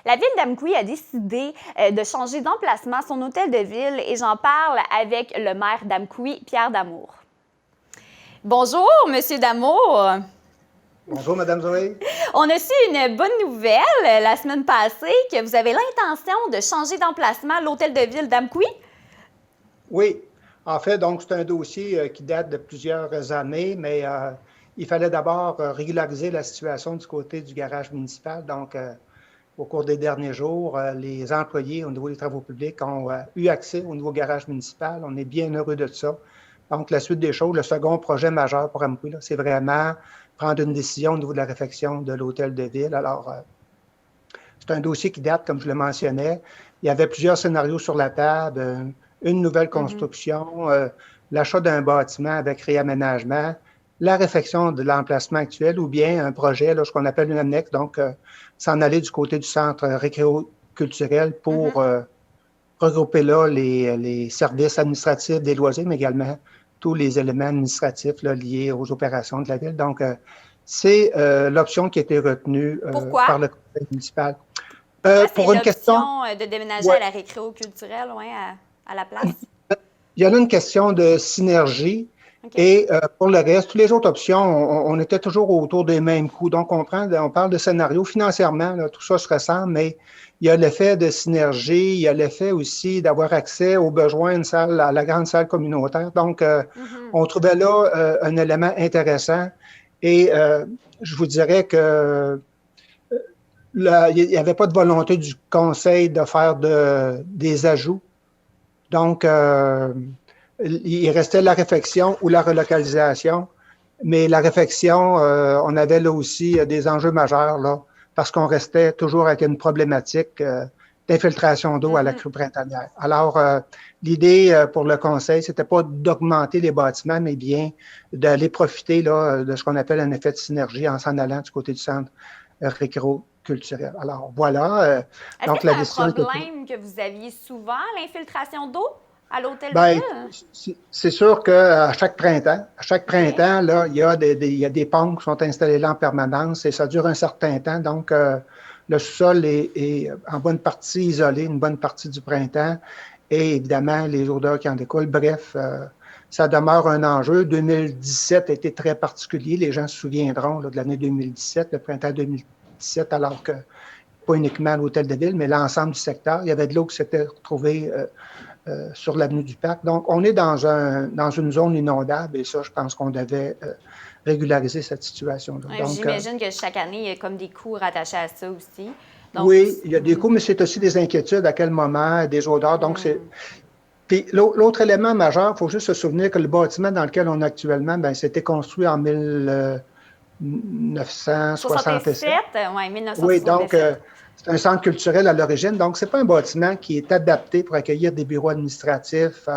La ville d'Amqui a décidé de changer d'emplacement son hôtel de ville et j'en parle avec le maire d'Amqui, Pierre Damour. Bonjour, Monsieur Damour. Bonjour, Madame Zoé. On a su une bonne nouvelle la semaine passée que vous avez l'intention de changer d'emplacement à l'hôtel de ville d'Amqui. Oui, en fait, donc c'est un dossier qui date de plusieurs années, mais il fallait d'abord régulariser la situation du côté du garage municipal. Donc, au cours des derniers jours, les employés au niveau des travaux publics ont eu accès au nouveau garage municipal. On est bien heureux de ça. Donc, la suite des choses, le second projet majeur pour Amqui, c'est vraiment prendre une décision au niveau de la réfection de l'hôtel de ville. Alors, c'est un dossier qui date, comme je le mentionnais. Il y avait plusieurs scénarios sur la table. Une nouvelle construction, l'achat d'un bâtiment avec réaménagement, la réfection de l'emplacement actuel ou bien un projet, là, ce qu'on appelle une annexe, donc s'en aller du côté du centre récréo-culturel pour regrouper là les services administratifs des loisirs, mais également tous les éléments administratifs là, liés aux opérations de la ville. Donc, c'est l'option qui a été retenue par le conseil municipal. Pour une question de déménager à la récréo-culturelle, à la place? Il y en a une question de synergie. Okay. Et pour le reste, toutes les autres options, on était toujours autour des mêmes coûts. Donc, on parle de scénario financièrement, là, tout ça se ressemble, mais il y a l'effet de synergie, il y a l'effet aussi d'avoir accès aux besoins d'une salle, à la grande salle communautaire. Donc, on trouvait là un élément intéressant. Et je vous dirais que il n'y avait pas de volonté du conseil de faire des ajouts. Donc, il restait la réfection ou la relocalisation. Mais la réfection, on avait là aussi des enjeux majeurs, là, parce qu'on restait toujours avec une problématique d'infiltration d'eau à la crue printanière. Alors, l'idée pour le conseil, c'était pas d'augmenter les bâtiments, mais bien d'aller profiter là, de ce qu'on appelle un effet de synergie en s'en allant du côté du centre récréo-culturel. Alors, voilà. Donc, la décision. Est-ce que c'est un problème que vous aviez souvent, l'infiltration d'eau à l'hôtel de ville? C'est sûr qu'à chaque printemps, là, il y a des pompes qui sont installées là en permanence et ça dure un certain temps. Donc, le sous-sol est en bonne partie isolé, une bonne partie du printemps et évidemment, les odeurs qui en découlent. Bref, ça demeure un enjeu. 2017 a été très particulier. Les gens se souviendront là, de l'année 2017, le printemps 2017, alors que pas uniquement l'hôtel de ville, mais l'ensemble du secteur. Il y avait de l'eau qui s'était retrouvée sur l'avenue du Parc. Donc, on est dans une zone inondable et ça, je pense qu'on devait régulariser cette situation-là. J'imagine que chaque année, il y a comme des coûts rattachés à ça aussi. Donc, oui, il y a des coûts, mais c'est aussi des inquiétudes à quel moment, des odeurs. Donc, c'est. Puis l'autre élément majeur, il faut juste se souvenir que le bâtiment dans lequel on est actuellement, bien, c'était construit en 1967. Oui, 1967. Oui, donc c'est un centre culturel à l'origine. Donc, ce n'est pas un bâtiment qui est adapté pour accueillir des bureaux administratifs.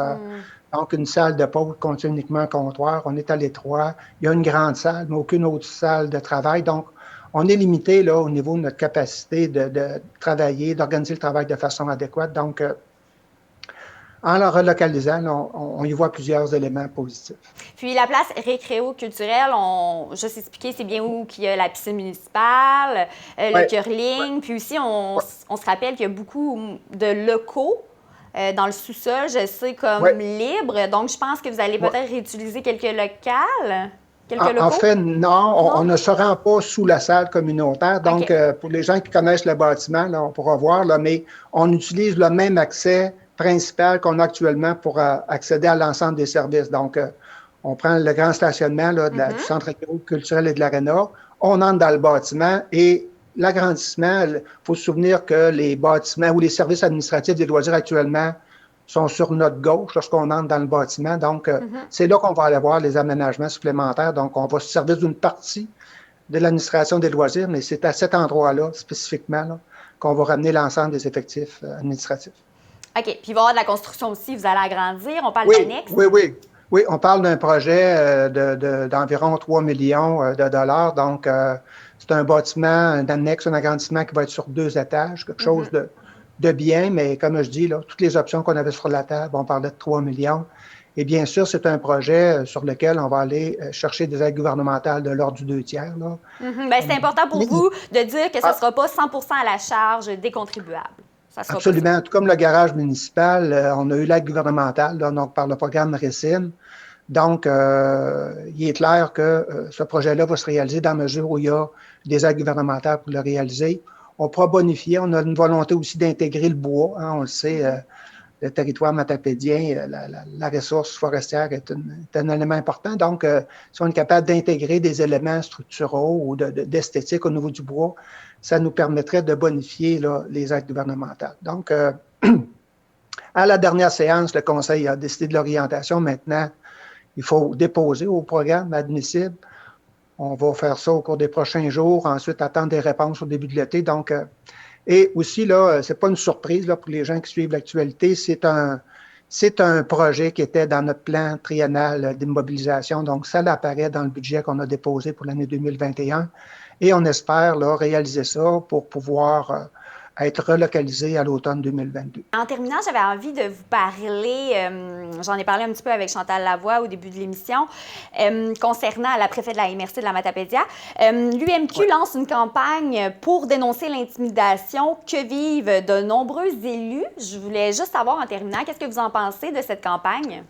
Donc, une salle de pause contient uniquement un comptoir. On est à l'étroit. Il y a une grande salle, mais aucune autre salle de travail. Donc, on est limité là, au niveau de notre capacité de travailler, d'organiser le travail de façon adéquate. Donc, en la relocalisant, on y voit plusieurs éléments positifs. Puis la place récréo-culturelle, juste expliquer, c'est bien où qu'il y a la piscine municipale, le curling. Puis aussi, on se rappelle qu'il y a beaucoup de locaux dans le sous-sol, je sais, comme libres. Donc, je pense que vous allez peut-être réutiliser quelques locaux. En fait, non, on ne se rend pas sous la salle communautaire. Donc, pour les gens qui connaissent le bâtiment, là, on pourra voir, là, mais on utilise le même accès principal qu'on a actuellement pour accéder à l'ensemble des services. Donc, on prend le grand stationnement là, du centre culturel et de l'aréna, on entre dans le bâtiment et l'agrandissement, il faut se souvenir que les bâtiments ou les services administratifs des loisirs actuellement sont sur notre gauche lorsqu'on entre dans le bâtiment. Donc, c'est là qu'on va aller voir les aménagements supplémentaires. Donc, on va se servir d'une partie de l'administration des loisirs, mais c'est à cet endroit-là, spécifiquement, là, qu'on va ramener l'ensemble des effectifs administratifs. OK. Puis il va y avoir de la construction aussi. Vous allez agrandir. On parle d'annexe. Oui, on parle d'un projet d'environ 3 millions de dollars. Donc, c'est un bâtiment d'annexe, un agrandissement qui va être sur 2 étages, quelque chose de bien. Mais comme je dis, là, toutes les options qu'on avait sur la table, on parlait de 3 millions. Et bien sûr, c'est un projet sur lequel on va aller chercher des aides gouvernementales de l'ordre du 2/3. Là. Bien, c'est important pour vous de dire que ce ne sera pas 100 à la charge des contribuables. Ça sera absolument. Tout comme le garage municipal, on a eu l'aide gouvernementale, là, donc par le programme RECIM. Donc, il est clair que ce projet-là va se réaliser dans la mesure où il y a des aides gouvernementales pour le réaliser. On pourra bonifier. On a une volonté aussi d'intégrer le bois. Hein, on le sait, le territoire matapédien, la ressource forestière est un élément important. Donc, si on est capable d'intégrer des éléments structuraux ou d'esthétique au niveau du bois, ça nous permettrait de bonifier là, les aides gouvernementales. Donc, à la dernière séance, le Conseil a décidé de l'orientation. Maintenant, il faut déposer au programme admissible. On va faire ça au cours des prochains jours. Ensuite, attendre des réponses au début de l'été. Donc, et aussi, là, c'est pas une surprise là, pour les gens qui suivent l'actualité. C'est un projet qui était dans notre plan triennal d'immobilisation. Donc, ça apparaît dans le budget qu'on a déposé pour l'année 2021. Et on espère là, réaliser ça pour pouvoir être relocalisé à l'automne 2022. En terminant, j'avais envie de vous parler, j'en ai parlé un petit peu avec Chantal Lavoie au début de l'émission, concernant la préfète de la MRC de la Matapédia. L'UMQ lance une campagne pour dénoncer l'intimidation que vivent de nombreux élus. Je voulais juste savoir en terminant, qu'est-ce que vous en pensez de cette campagne?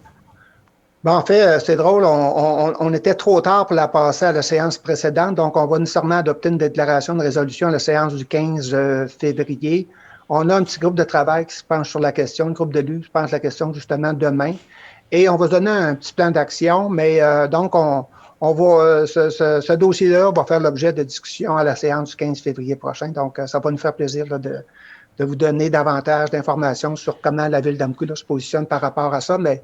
Bon, en fait, c'est drôle, on était trop tard pour la passer à la séance précédente, donc on va nécessairement adopter une déclaration de résolution à la séance du 15 février. On a un petit groupe de travail qui se penche sur la question, un groupe d'élus qui se penche sur la question justement demain, et on va donner un petit plan d'action, mais donc on va, ce dossier-là va faire l'objet de discussion à la séance du 15 février prochain, donc ça va nous faire plaisir là, de vous donner davantage d'informations sur comment la ville d'Amqui se positionne par rapport à ça, mais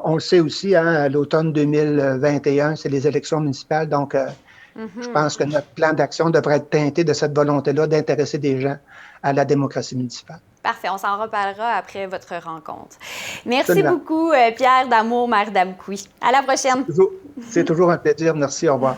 on le sait aussi, hein, à l'automne 2021, c'est les élections municipales, donc je pense que notre plan d'action devrait être teinté de cette volonté-là d'intéresser des gens à la démocratie municipale. Parfait, on s'en reparlera après votre rencontre. Merci beaucoup, Pierre Damour, maire d'Amqui. À la prochaine. C'est toujours un plaisir. Merci, au revoir.